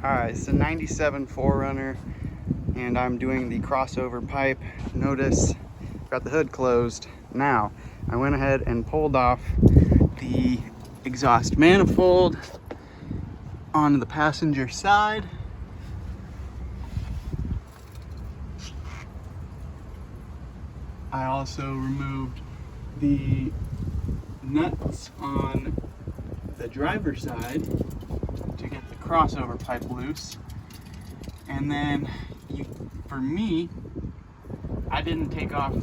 Alright, it's a 97 4Runner and I'm doing the crossover pipe. Notice I've got the hood closed. Now, I went ahead and pulled off the exhaust manifold on the passenger side. I also removed the nuts on the driver's side to get the crossover pipe loose. And then for me, I didn't take off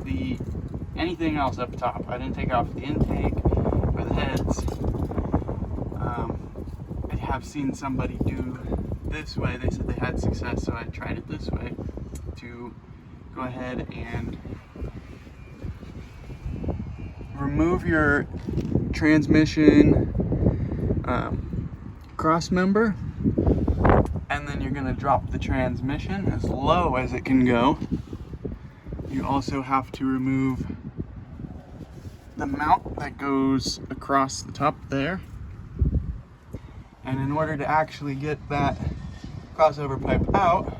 anything else up top. I didn't take off the intake or the heads. I have seen somebody do this way. They said they had success, so I tried it this way to go ahead and remove your transmission cross member, and then you're going to drop the transmission as low as it can go. You also have to remove the mount that goes across the top there. And in order to actually get that crossover pipe out,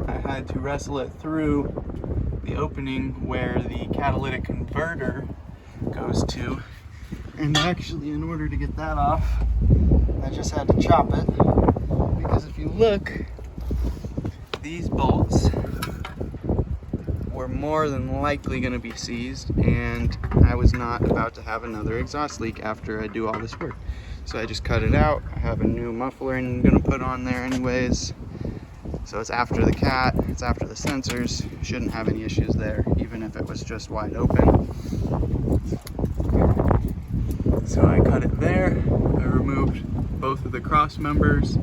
I had to wrestle it through the opening where the catalytic converter goes to. And actually, in order to get that off, I just had to chop it, because if you look, these bolts were more than likely going to be seized, and I was not about to have another exhaust leak after I do all this work. So I just cut it out. I have a new muffler I'm going to put on there anyways. So it's after the cat, it's after the sensors. Shouldn't have any issues there, even if it was just wide open. So I cut it there. I removed both of the cross members,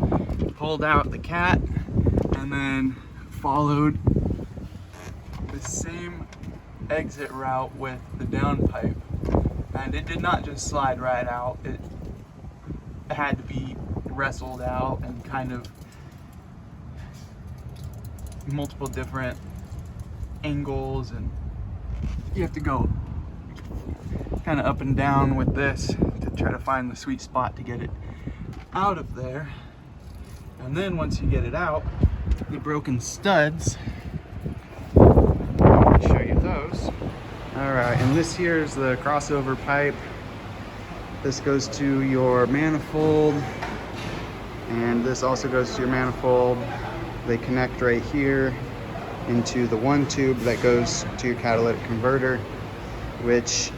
pulled out the cat, and then followed the same exit route with the downpipe. And it did not just slide right out. It had to be wrestled out and kind of multiple different angles, and you have to go kind of up and down with this to try to find the sweet spot to get it out of there. And then once you get it out, the broken studs, I'll show you those. Alright, and this here is the crossover pipe. This goes to your manifold, and this also goes to your manifold. They connect right here into the one tube that goes to your catalytic converter, which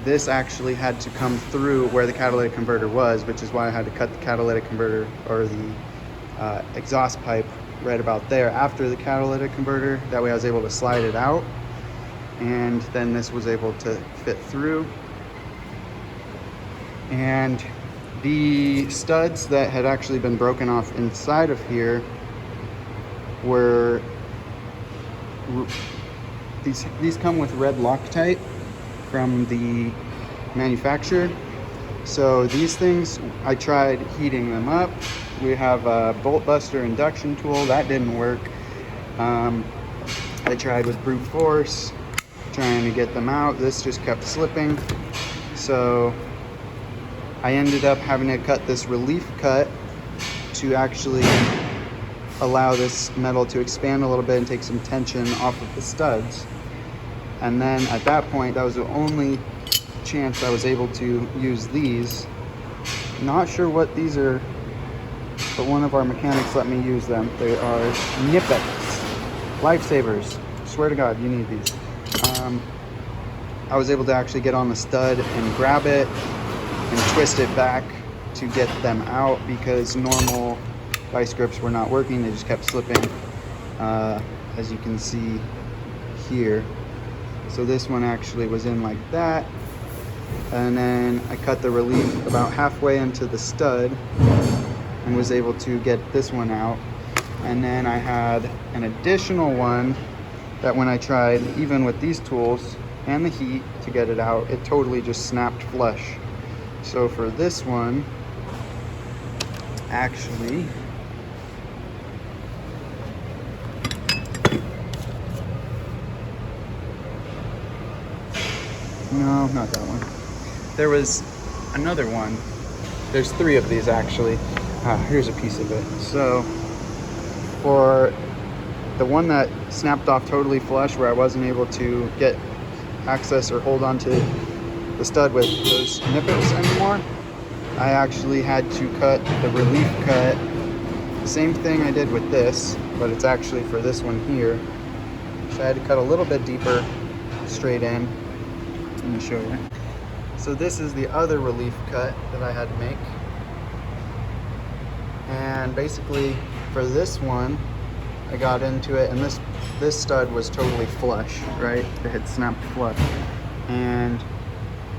this actually had to come through where the catalytic converter was, which is why I had to cut the catalytic converter, or the exhaust pipe, right about there after the catalytic converter. That way I was able to slide it out, and then this was able to fit through. And the studs that had actually been broken off inside of here were, these come with red Loctite from the manufacturer. So these things, I tried heating them up. We have a bolt buster induction tool, that didn't work. I tried with brute force trying to get them out. This just kept slipping. So I ended up having to cut this relief cut to actually allow this metal to expand a little bit and take some tension off of the studs. And then at that point, that was the only chance I was able to use these. Not sure what these are, but one of our mechanics let me use them. They are Nippets, lifesavers. Swear to God, you need these. I was able to actually get on the stud and grab it and twist it back to get them out, because normal vice grips were not working. They just kept slipping, as you can see here. So this one actually was in like that, and then I cut the relief about halfway into the stud and was able to get this one out. And then I had an additional one that when I tried, even with these tools and the heat to get it out, it totally just snapped flush. So for this one, actually, no, not that one. There was another one. There's three of these actually. Here's a piece of it. So for the one that snapped off totally flush, where I wasn't able to get access or hold on to the stud with those nippers anymore, I actually had to cut the relief cut. The same thing I did with this, but it's actually for this one here. So I had to cut a little bit deeper straight in. Let me show you. So this is the other relief cut that I had to make. And basically for this one, I got into it, and this stud was totally flush, right? It had snapped flush. And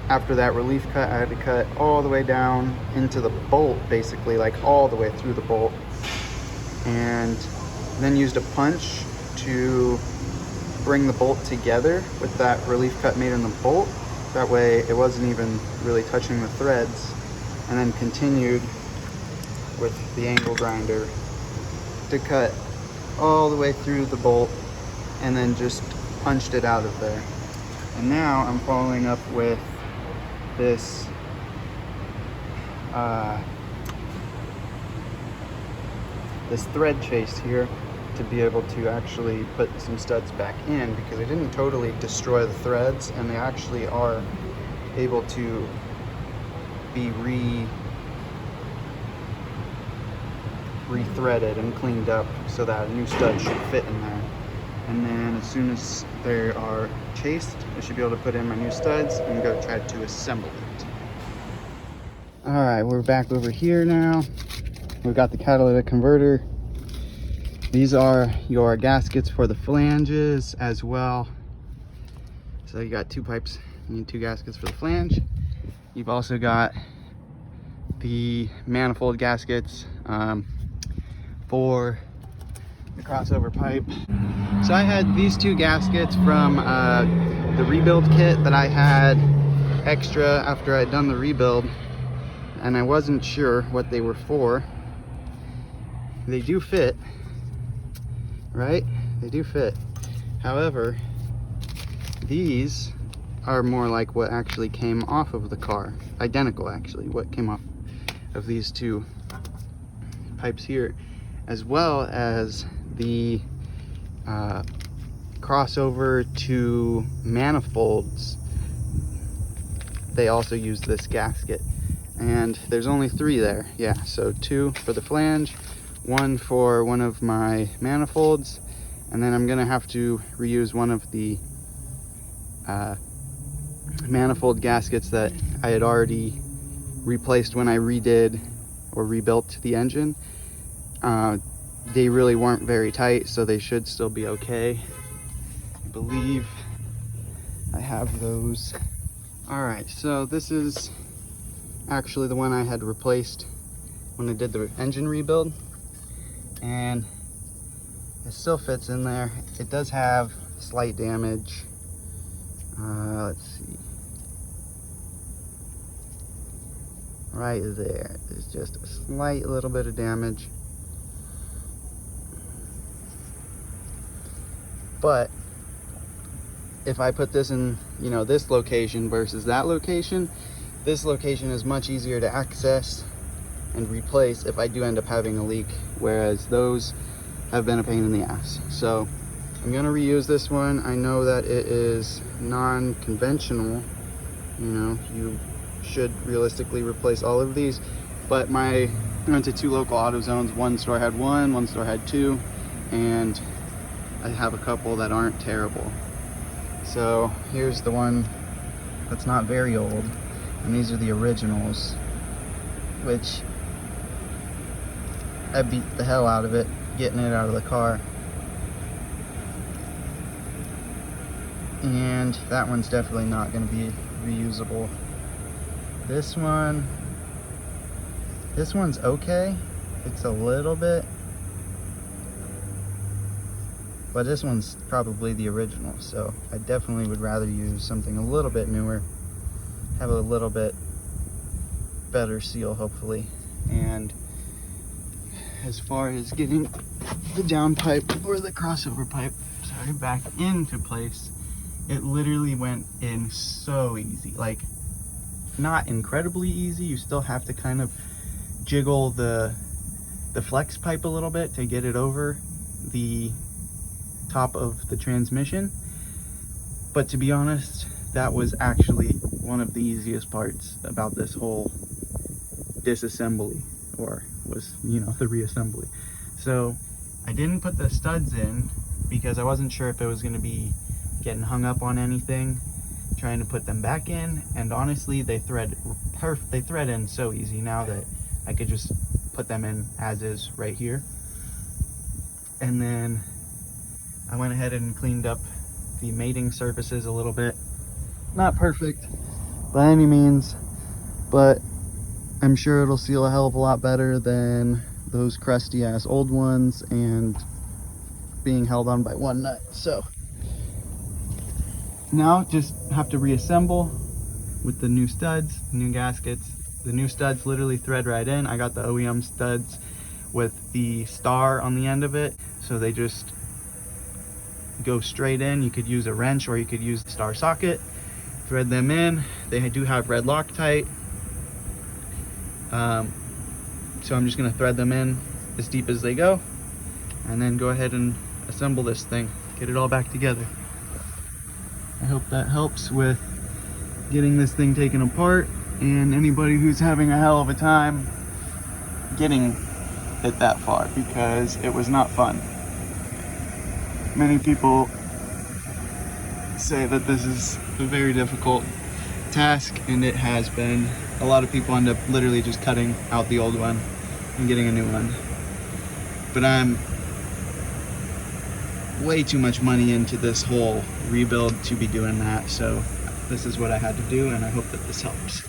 after that relief cut, I had to cut all the way down into the bolt, basically, like all the way through the bolt. And then used a punch to bring the bolt together with that relief cut made in the bolt. That way it wasn't even really touching the threads. And then continued with the angle grinder to cut all the way through the bolt, and then just punched it out of there. And now I'm following up with this this thread chase here to be able to actually put some studs back in, because I didn't totally destroy the threads, and they actually are able to be re-threaded and cleaned up so that a new stud should fit in there. And then as soon as they are chased, I should be able to put in my new studs and go try to assemble it. All right, we're back over here now. We've got the catalytic converter. These are your gaskets for the flanges as well. So you got two pipes, you need two gaskets for the flange. You've also got the manifold gaskets for the crossover pipe. So I had these two gaskets from the rebuild kit that I had extra after I'd done the rebuild, and I wasn't sure what they were for. They do fit, right? They do fit. However, these are more like what actually came off of the car. Identical, actually, what came off of these two pipes here, as well as the crossover to manifolds. They also use this gasket, and there's only three there. Yeah, so two for the flange, one for one of my manifolds, and then I'm gonna have to reuse one of the manifold gaskets that I had already replaced when I redid or rebuilt the engine. They really weren't very tight, so they should still be okay. I believe I have those. All right, so this is actually the one I had replaced when I did the engine rebuild, and it still fits in there. It does have slight damage. Let's see. Right there, there's just a slight little bit of damage. But if I put this in, you know, this location versus that location, this location is much easier to access and replace if I do end up having a leak, whereas those have been a pain in the ass. So I'm gonna reuse this one. I know that it is non-conventional. You know, you should realistically replace all of these, but I went to two local AutoZones. One store had one store had two, and I have a couple that aren't terrible. So here's the one that's not very old, and these are the originals, which I beat the hell out of it getting it out of the car. And that one's definitely not going to be reusable. This one's okay. It's a little bit, but this one's probably the original, so I definitely would rather use something a little bit newer, have a little bit better seal, hopefully. And as far as getting the down pipe or the crossover pipe, sorry, back into place, it literally went in so easy. Like, not incredibly easy. You still have to kind of jiggle the the flex pipe a little bit to get it over the top of the transmission. But to be honest, that was actually one of the easiest parts about this whole disassembly, or was, you know, the reassembly. So I didn't put the studs in because I wasn't sure if it was going to be getting hung up on anything trying to put them back in, and honestly they thread in so easy now that I could just put them in as is right here. And then I went ahead and cleaned up the mating surfaces a little bit. Not perfect by any means, but I'm sure it'll seal a hell of a lot better than those crusty ass old ones and being held on by one nut. So now just have to reassemble with the new studs, new gaskets. The new studs literally thread right in. I got the OEM studs with the star on the end of it, so they just go straight in. You could use a wrench or you could use the star socket, thread them in. They do have red Loctite, so I'm just going to thread them in as deep as they go and then go ahead and assemble this thing, get it all back together. I hope that helps with getting this thing taken apart, and anybody who's having a hell of a time getting it that far, because it was not fun. Many people say that this is a very difficult task, and it has been. A lot of people end up literally just cutting out the old one and getting a new one. But I'm way too much money into this whole rebuild to be doing that, so this is what I had to do, and I hope that this helps.